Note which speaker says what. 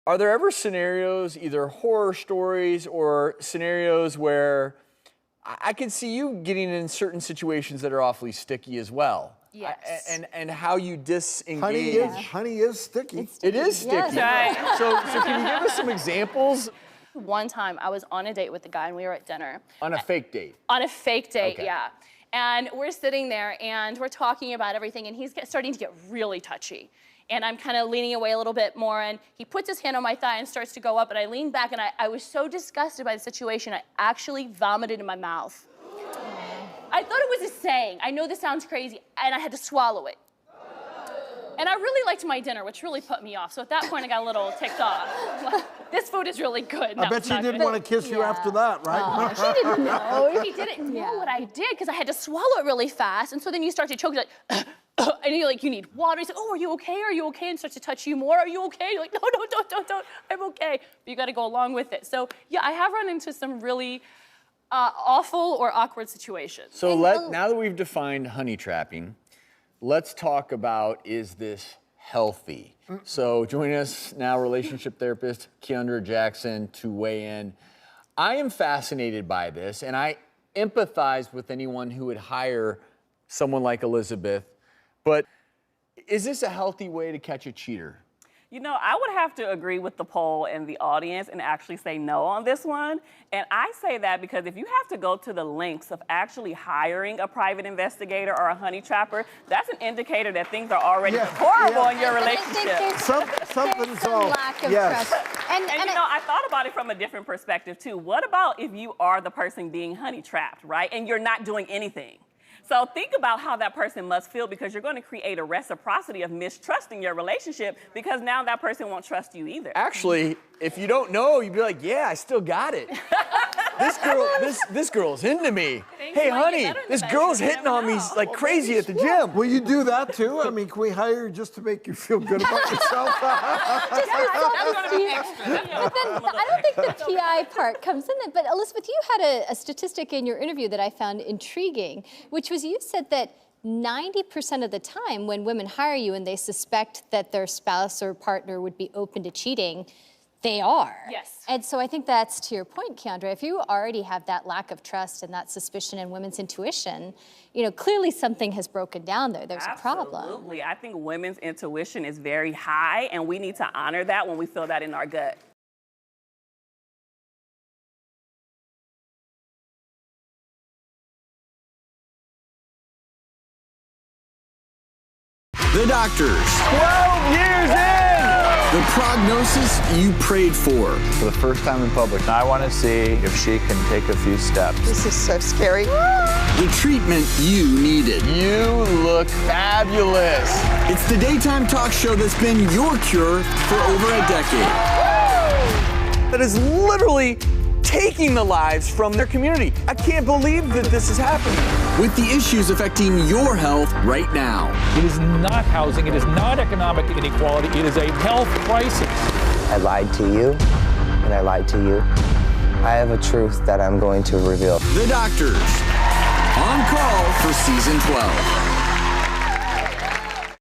Speaker 1: Are there ever scenarios, either horror stories or scenarios where I can see you getting in certain situations that are awfully sticky as well?
Speaker 2: Yes.
Speaker 1: And how you disengage.
Speaker 3: Honey is sticky.
Speaker 1: It is sticky.
Speaker 2: Yes.
Speaker 1: So can you give us some examples?
Speaker 2: One time I was on a date with a guy and we were at dinner.
Speaker 1: On a fake date?
Speaker 2: On a fake date,
Speaker 1: Okay.
Speaker 2: yeah. And we're sitting there and we're talking about everything and he's starting to get really touchy. And I'm kind of leaning away a little bit more and he puts his hand on my thigh and starts to go up and I lean back and I was so disgusted by the situation, I actually vomited in my mouth. I thought it was a saying. I know this sounds crazy and I had to swallow it. And I really liked my dinner, which really put me off. So at that point, I got a little ticked off. This food is really good. No,
Speaker 3: I bet she didn't want to kiss you after that, right?
Speaker 2: She didn't know. She didn't know what I did because I had to swallow it really fast. And so then you start to choke, like, and you're like, you need water. He's like, oh, are you okay? Are you okay? And starts to touch you more. Are you okay? You're like, no, don't. I'm okay. But you got to go along with it. So yeah, I have run into some really awful or awkward situations.
Speaker 1: So now that we've defined honey trapping, let's talk about, is this healthy? So join us now, relationship therapist Keandra Jackson, to weigh in. I am fascinated by this, and I empathize with anyone who would hire someone like Elizabeth, but is this a healthy way to catch a cheater?
Speaker 4: You know, I would have to agree with the poll and the audience and actually say no on this one. And I say that because if you have to go to the lengths of actually hiring a private investigator or a honey trapper, that's an indicator that things are already horrible in your relationship.
Speaker 3: Something's
Speaker 5: some
Speaker 3: off.
Speaker 5: lack of trust.
Speaker 4: And you know, I thought about it from a different perspective too. What about if you are the person being honey trapped, right? And you're not doing anything? So think about how that person must feel, because you're going to create a reciprocity of mistrust in your relationship, because now that person won't trust you either.
Speaker 1: Actually, if you don't know, you'd be like, yeah, I still got it. This girl's into me. Hey, honey, this girl's hitting on me like crazy at the gym.
Speaker 3: Will you do that too? I mean, can we hire you just to make you feel good about yourself?
Speaker 5: But then I don't think the PI part comes in. But Elizabeth, you had a statistic in your interview that I found intriguing, which was you said that 90% of the time when women hire you and they suspect that their spouse or partner would be open to cheating, they are.
Speaker 2: Yes.
Speaker 5: And so I think that's to your point, Keandra. If you already have that lack of trust and that suspicion in women's intuition, you know, clearly something has broken down there. There's a problem.
Speaker 4: Absolutely. I think women's intuition is very high, and we need to honor that when we feel that in our gut.
Speaker 6: The Doctors.
Speaker 1: 12 years in!
Speaker 6: The prognosis you prayed for.
Speaker 7: For the first time in public, I want to see if she can take a few steps.
Speaker 8: This is so scary.
Speaker 6: The treatment you needed.
Speaker 1: You look fabulous.
Speaker 6: It's the daytime talk show that's been your cure for over a decade.
Speaker 1: That is literally taking the lives from their community. I can't believe that this is happening.
Speaker 6: With the issues affecting your health right now.
Speaker 9: It is not housing, it is not economic inequality, it is a health crisis.
Speaker 10: I lied to you, and I lied to you. I have a truth that I'm going to reveal.
Speaker 6: The Doctors, on call for season 12.